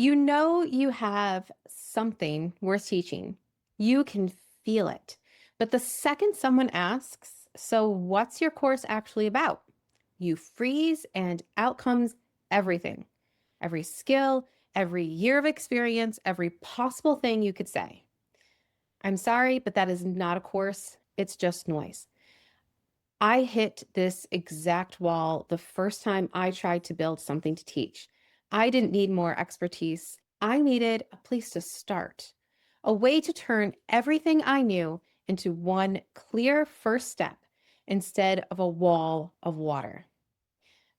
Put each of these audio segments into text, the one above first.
You know you have something worth teaching. You can feel it. But the second someone asks, so what's your course actually about? You freeze and out comes everything. Every skill, every year of experience, every possible thing you could say. I'm sorry, but that is not a course. It's just noise. I hit this exact wall the first time I tried to build something to teach. I didn't need more expertise. I needed a place to start, a way to turn everything I knew into one clear first step instead of a wall of water.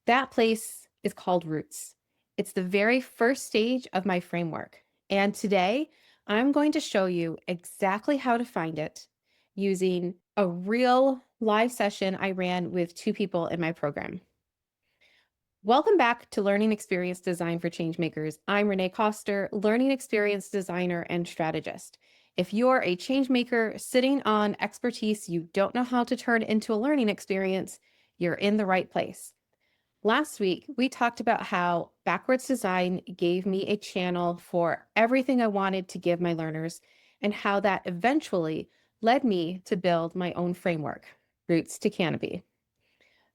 That place is called Roots. It's the very first stage of my framework. And today, I'm going to show you exactly how to find it using a real live session I ran with two people in my program. Welcome back to Learning Experience Design for Changemakers. I'm Renee Koster, Learning Experience Designer and Strategist. If you're a changemaker sitting on expertise you don't know how to turn into a learning experience, you're in the right place. Last week, we talked about how backwards design gave me a channel for everything I wanted to give my learners, and how that eventually led me to build my own framework, Roots to Canopy.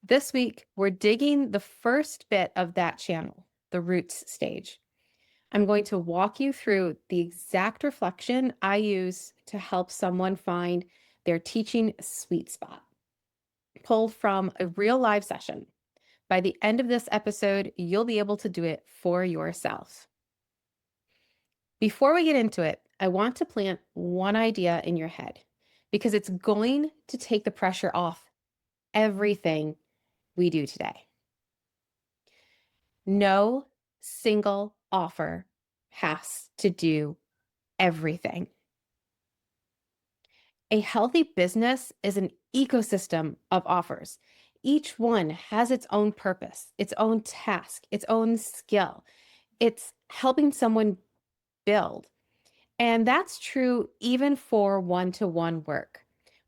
This week, we're digging the first bit of that channel, the Roots stage. I'm going to walk you through the exact reflection I use to help someone find their teaching sweet spot, pulled from a real live session. By the end of this episode, you'll be able to do it for yourself. Before we get into it, I want to plant one idea in your head because it's going to take the pressure off everything we do today. No single offer has to do everything. A healthy business is an ecosystem of offers. Each one has its own purpose, its own task, its own skill. It's helping someone build. And that's true even for one-to-one work.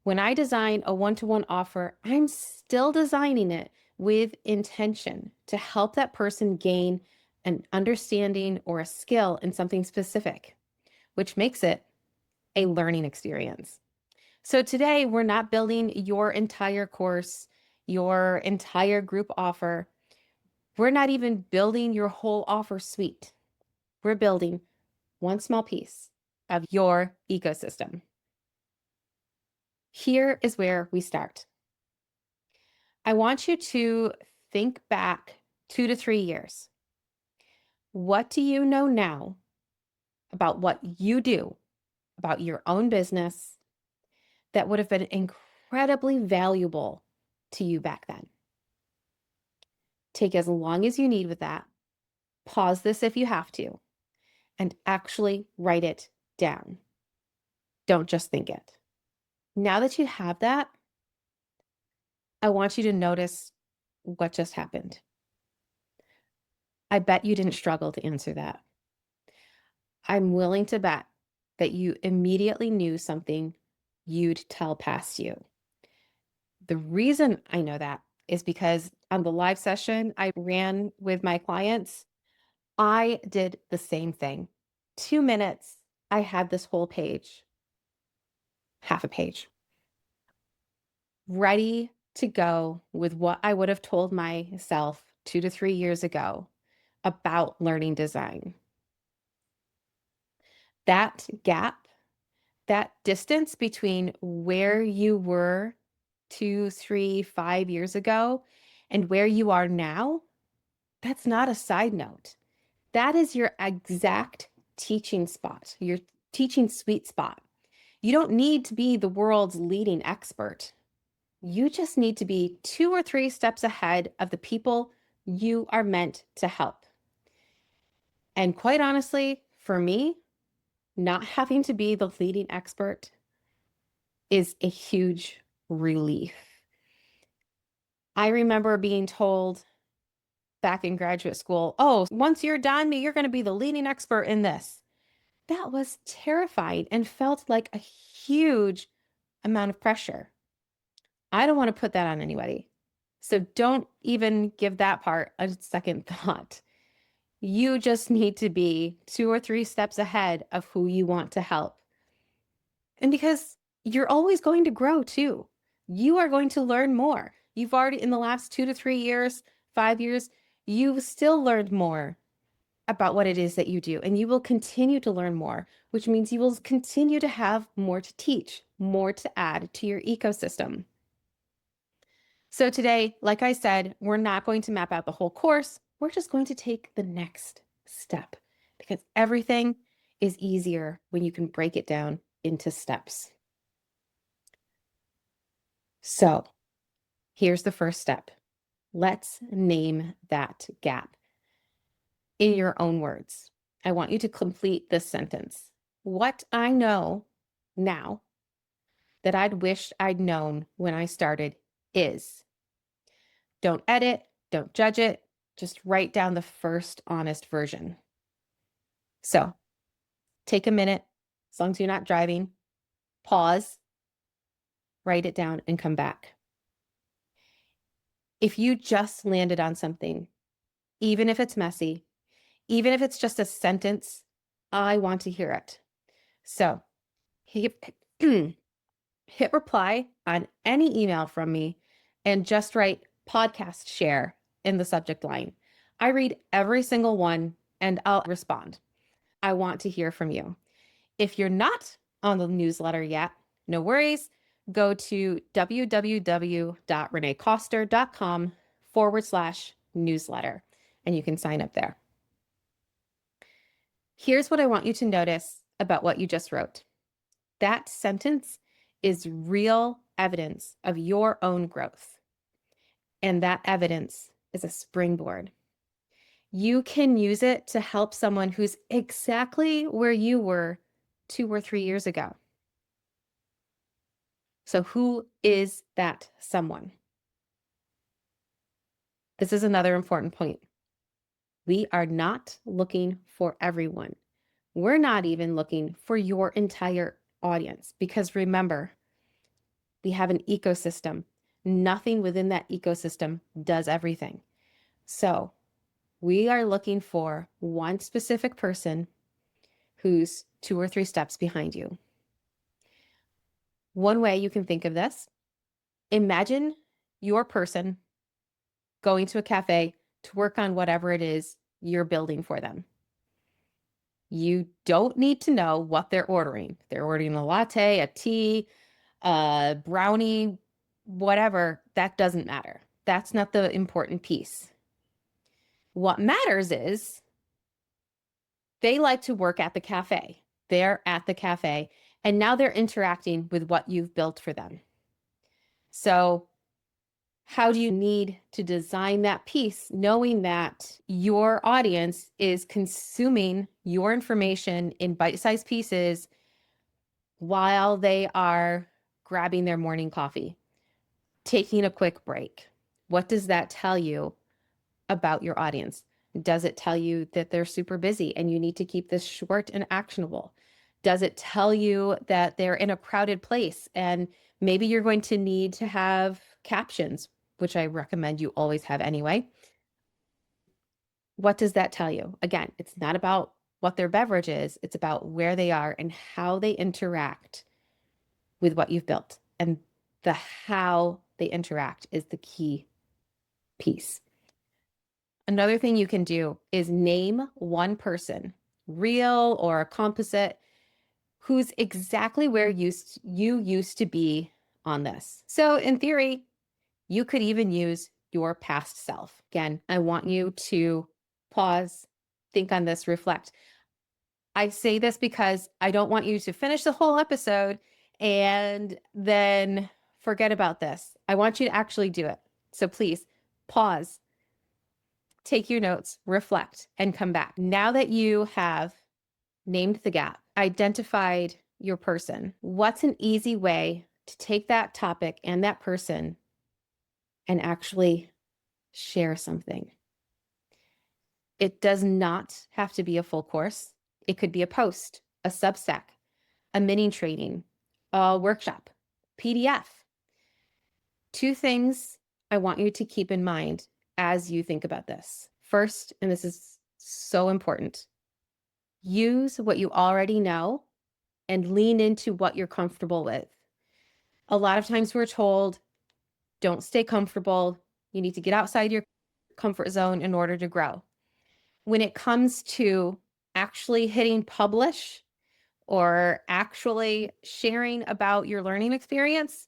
When I design a one-to-one offer, I'm still designing it with intention to help that person gain an understanding or a skill in something specific, which makes it a learning experience. So today, we're not building your entire course, your entire group offer. We're not even building your whole offer suite. We're building one small piece of your ecosystem. Here is where we start. I want you to think back 2 to 3 years. What do you know now about what you do, about your own business, that would have been incredibly valuable to you back then? Take as long as you need with that. Pause this if you have to, and actually write it down. Don't just think it. Now that you have that, I want you to notice what just happened. I bet you didn't struggle to answer that. I'm willing to bet that you immediately knew something you'd tell past you. The reason I know that is because on the live session I ran with my clients, I did the same thing. 2 minutes, I had this whole page, half a page, ready to go with what I would have told myself 2 to 3 years ago about learning design. That gap, that distance between where you were 2, 3, 5 years ago and where you are now, that's not a side note. That is your exact teaching spot, your teaching sweet spot. You don't need to be the world's leading expert. You just need to be 2 or 3 steps ahead of the people you are meant to help. And quite honestly, for me, not having to be the leading expert is a huge relief. I remember being told back in graduate school, oh, once you're done, you're going to be the leading expert in this. That was terrifying and felt like a huge amount of pressure. I don't want to put that on anybody. So don't even give that part a second thought. You just need to be 2 or 3 steps ahead of who you want to help. And because you're always going to grow too, you are going to learn more. You've already, in the last 2 to 3 years, 5 years, you've still learned more about what it is that you do. And you will continue to learn more, which means you will continue to have more to teach, more to add to your ecosystem. So today, like I said, we're not going to map out the whole course. We're just going to take the next step because everything is easier when you can break it down into steps. So here's the first step. Let's name that gap in your own words. I want you to complete this sentence. What I know now that I'd wished I'd known when I started is. Don't edit, don't judge it, just write down the first honest version. So take a minute, as long as you're not driving, pause, write it down, and come back. If you just landed on something, even if it's messy, even if it's just a sentence, I want to hear it. So hit, hit reply on any email from me and just write podcast share in the subject line. I read every single one and I'll respond. I want to hear from you. If you're not on the newsletter yet, no worries. Go to www.reneekoster.com/newsletter and you can sign up there. Here's what I want you to notice about what you just wrote. That sentence is real evidence of your own growth. And that evidence is a springboard. You can use it to help someone who's exactly where you were 2 or 3 years ago. So, who is that someone? This is another important point. We are not looking for everyone. We're not even looking for your entire audience because remember, we have an ecosystem. Nothing within that ecosystem does everything. So, we are looking for one specific person who's 2 or 3 steps behind you. One way you can think of this, imagine your person going to a cafe to work on whatever it is you're building for them. You don't need to know what they're ordering. They're ordering a latte, a tea, a brownie, whatever. That doesn't matter. That's not the important piece. What matters is they like to work at the cafe. They're at the cafe, and now they're interacting with what you've built for them. So, how do you need to design that piece knowing that your audience is consuming your information in bite-sized pieces while they are grabbing their morning coffee, taking a quick break? What does that tell you about your audience? Does it tell you that they're super busy and you need to keep this short and actionable? Does it tell you that they're in a crowded place and maybe you're going to need to have captions, which I recommend you always have anyway? What does that tell you? Again, it's not about what their beverage is, it's about where they are and how they interact with what you've built. And the how they interact is the key piece. Another thing you can do is name one person, real or composite, who's exactly where you used to be on this. So in theory, you could even use your past self. Again, I want you to pause, think on this, reflect. I say this because I don't want you to finish the whole episode and then forget about this. I want you to actually do it. So please pause, take your notes, reflect, and come back. Now that you have named the gap, identified your person, what's an easy way to take that topic and that person and actually share something? It does not have to be a full course. It could be a post, a Substack, a mini training, a workshop, PDF. 2 things I want you to keep in mind as you think about this. First, and this is So important. Use what you already know and lean into what you're comfortable with. A lot of times we're told, don't stay comfortable. You need to get outside your comfort zone in order to grow. When it comes to actually hitting publish or actually sharing about your learning experience,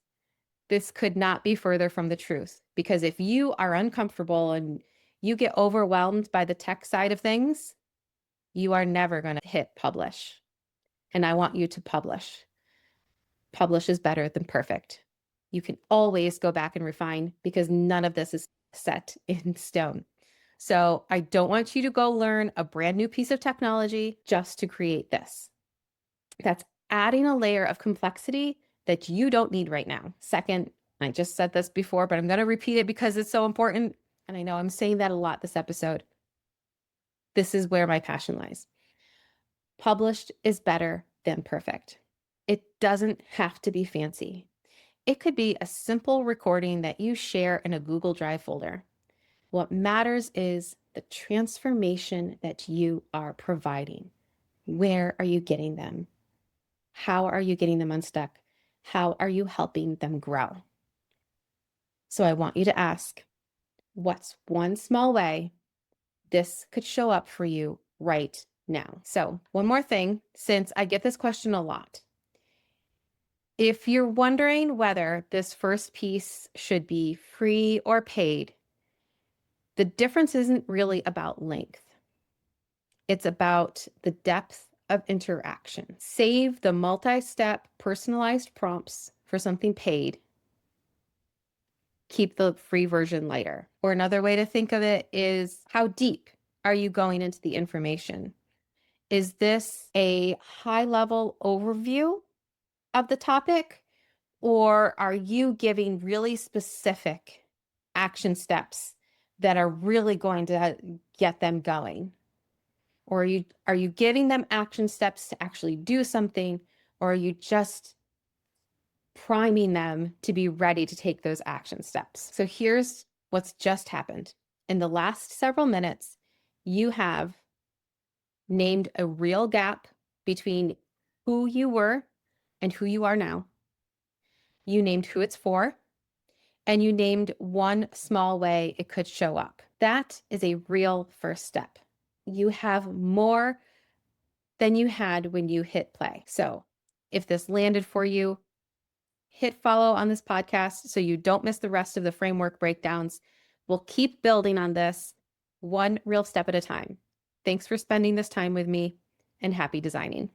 this could not be further from the truth. Because if you are uncomfortable and you get overwhelmed by the tech side of things, you are never going to hit publish. And I want you to publish. Publish is better than perfect. You can always go back and refine because none of this is set in stone. So I don't want you to go learn a brand new piece of technology just to create this. That's adding a layer of complexity that you don't need right now. Second, I just said this before, but I'm going to repeat it because it's so important. And I know I'm saying that a lot this episode. This is where my passion lies. Published is better than perfect. It doesn't have to be fancy. It could be a simple recording that you share in a Google Drive folder. What matters is the transformation that you are providing. Where are you getting them? How are you getting them unstuck? How are you helping them grow? So I want you to ask, what's one small way this could show up for you right now? So one more thing, since I get this question a lot. If you're wondering whether this first piece should be free or paid, the difference isn't really about length. It's about the depth of interaction. Save the multi-step personalized prompts for something paid. Keep the free version lighter. Or another way to think of it is, how deep are you going into the information? Is this a high-level overview of the topic, or are you giving really specific action steps that are really going to get them going? Or are you giving them action steps to actually do something, or are you just priming them to be ready to take those action steps? So here's what's just happened. In the last several minutes, you have named a real gap between who you were and who you are now. You named who it's for, and you named one small way it could show up. That is a real first step. You have more than you had when you hit play. So if this landed for you, hit follow on this podcast so you don't miss the rest of the framework breakdowns. We'll keep building on this one real step at a time. Thanks for spending this time with me, and happy designing.